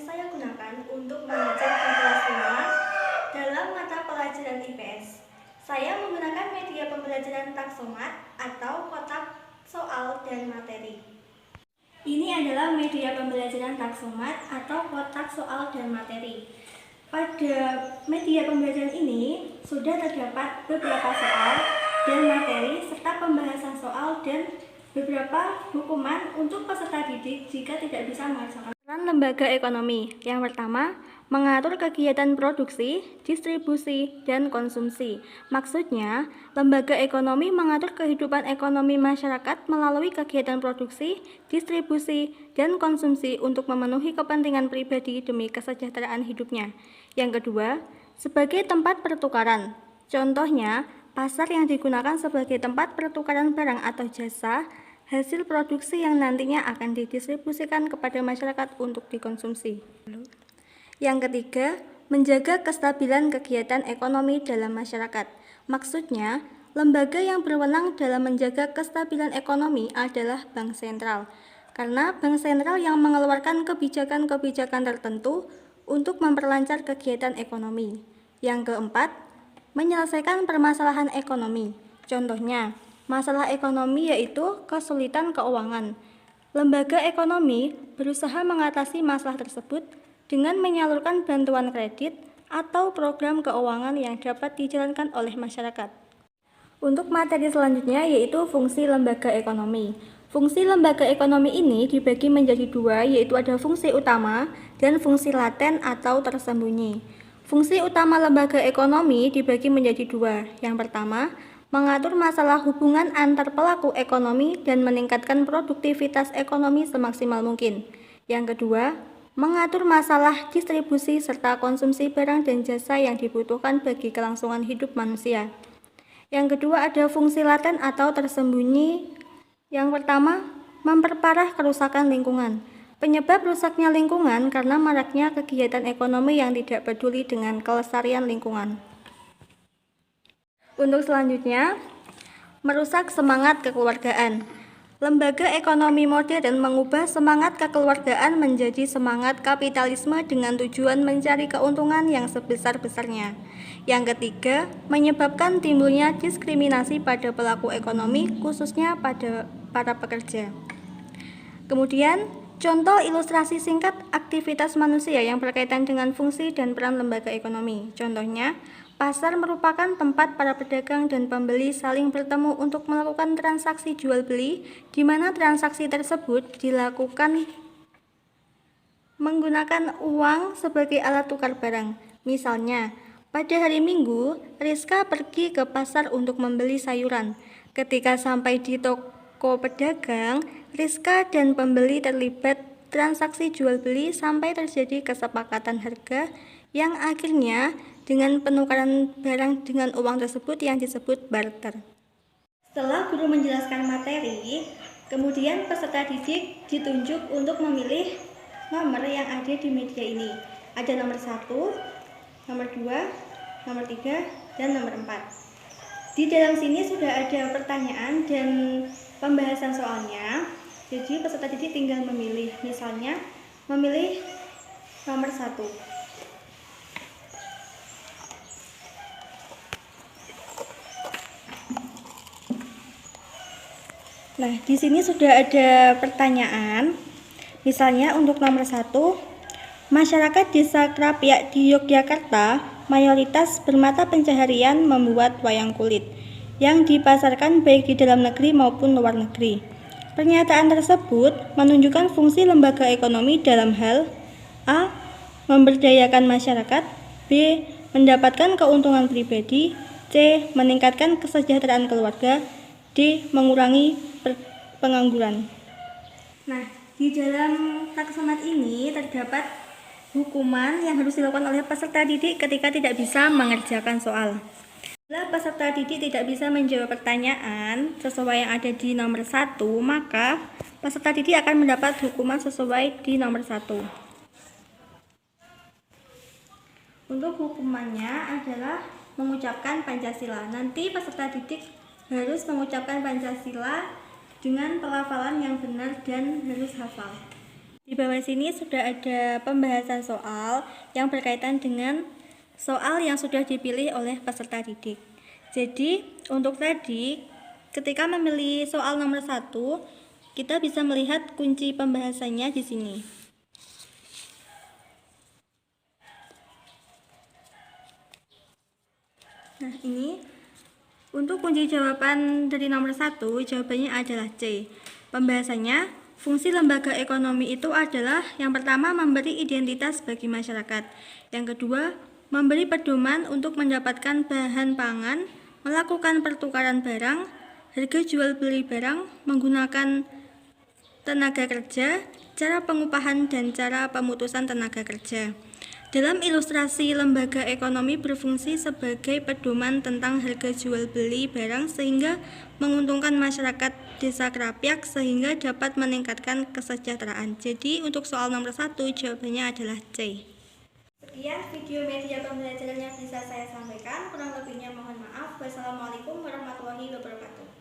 saya gunakan untuk mengajar di kelas 5 dalam mata pelajaran IPS. Saya menggunakan media pembelajaran taksomat atau kotak soal dan materi. Ini adalah media pembelajaran taksomat atau kotak soal dan materi. Pada media pembelajaran ini sudah terdapat beberapa soal dan materi serta pembahasan soal dan beberapa hukuman untuk peserta didik jika tidak bisa mengerjakan. Peran lembaga ekonomi yang pertama, mengatur kegiatan produksi, distribusi, dan konsumsi. Maksudnya, lembaga ekonomi mengatur kehidupan ekonomi masyarakat melalui kegiatan produksi, distribusi, dan konsumsi untuk memenuhi kepentingan pribadi demi kesejahteraan hidupnya. Yang kedua, sebagai tempat pertukaran. Contohnya, pasar yang digunakan sebagai tempat pertukaran barang atau jasa, hasil produksi yang nantinya akan didistribusikan kepada masyarakat untuk dikonsumsi. Yang ketiga, menjaga kestabilan kegiatan ekonomi dalam masyarakat. Maksudnya, lembaga yang berwenang dalam menjaga kestabilan ekonomi adalah Bank Sentral, karena Bank Sentral yang mengeluarkan kebijakan-kebijakan tertentu untuk memperlancar kegiatan ekonomi. Yang keempat, menyelesaikan permasalahan ekonomi. Contohnya, masalah ekonomi yaitu kesulitan keuangan. Lembaga ekonomi berusaha mengatasi masalah tersebut dengan menyalurkan bantuan kredit atau program keuangan yang dapat dijalankan oleh masyarakat. Untuk materi selanjutnya yaitu fungsi lembaga ekonomi. Fungsi lembaga ekonomi ini dibagi menjadi dua, yaitu ada fungsi utama dan fungsi laten atau tersembunyi. Fungsi utama lembaga ekonomi dibagi menjadi dua. Yang pertama, mengatur masalah hubungan antar pelaku ekonomi dan meningkatkan produktivitas ekonomi semaksimal mungkin. Yang kedua, mengatur masalah distribusi serta konsumsi barang dan jasa yang dibutuhkan bagi kelangsungan hidup manusia. Yang kedua ada fungsi laten atau tersembunyi. Yang pertama, memperparah kerusakan lingkungan. Penyebab rusaknya lingkungan karena maraknya kegiatan ekonomi yang tidak peduli dengan kelestarian lingkungan. Untuk selanjutnya, merusak semangat kekeluargaan. Lembaga ekonomi modern mengubah semangat kekeluargaan menjadi semangat kapitalisme dengan tujuan mencari keuntungan yang sebesar-besarnya. Yang ketiga, menyebabkan timbulnya diskriminasi pada pelaku ekonomi, khususnya pada para pekerja. Kemudian, contoh ilustrasi singkat aktivitas manusia yang berkaitan dengan fungsi dan peran lembaga ekonomi. Contohnya, pasar merupakan tempat para pedagang dan pembeli saling bertemu untuk melakukan transaksi jual-beli, di mana transaksi tersebut dilakukan menggunakan uang sebagai alat tukar barang. Misalnya, pada hari Minggu, Rizka pergi ke pasar untuk membeli sayuran. Ketika sampai di toko pedagang, Rizka dan pembeli terlibat transaksi jual-beli sampai terjadi kesepakatan harga yang akhirnya dengan penukaran barang dengan uang tersebut yang disebut barter. Setelah guru menjelaskan materi, kemudian peserta didik ditunjuk untuk memilih nomor yang ada di media ini. Ada nomor 1, nomor 2, nomor 3, dan nomor 4. Di dalam sini sudah ada pertanyaan dan pembahasan soalnya. Jadi peserta didik tinggal memilih. Misalnya, memilih nomor 1. Nah, di sini sudah ada pertanyaan. Misalnya untuk nomor 1, masyarakat desa Krapyak di Yogyakarta mayoritas bermata pencaharian membuat wayang kulit yang dipasarkan baik di dalam negeri maupun luar negeri. Pernyataan tersebut menunjukkan fungsi lembaga ekonomi dalam hal A. Memberdayakan masyarakat, B. Mendapatkan keuntungan pribadi, C. Meningkatkan kesejahteraan keluarga, D. Mengurangi pengangguran. Nah, di dalam taksomat ini terdapat hukuman yang harus dilakukan oleh peserta didik ketika tidak bisa mengerjakan soal. Bila peserta didik tidak bisa menjawab pertanyaan sesuai yang ada di nomor 1, maka peserta didik akan mendapat hukuman sesuai di nomor 1. Untuk hukumannya adalah mengucapkan Pancasila. Nanti peserta didik harus mengucapkan Pancasila dengan pelafalan yang benar dan harus hafal. Di bawah sini sudah ada pembahasan soal yang berkaitan dengan soal yang sudah dipilih oleh peserta didik. Jadi, untuk tadi, ketika memilih soal nomor 1, kita bisa melihat kunci pembahasannya di sini. Nah, ini untuk kunci jawaban dari nomor 1, jawabannya adalah C. Pembahasannya, fungsi lembaga ekonomi itu adalah yang pertama memberi identitas bagi masyarakat, yang kedua memberi pedoman untuk mendapatkan bahan pangan, melakukan pertukaran barang, harga jual beli barang, menggunakan tenaga kerja, cara pengupahan dan cara pemutusan tenaga kerja. Dalam ilustrasi, lembaga ekonomi berfungsi sebagai pedoman tentang harga jual beli barang sehingga menguntungkan masyarakat desa Krapyak sehingga dapat meningkatkan kesejahteraan. Jadi untuk soal nomor 1 jawabannya adalah C. Sekian video media pembelajaran yang bisa saya sampaikan. Kurang lebihnya mohon maaf. Wassalamualaikum warahmatullahi wabarakatuh.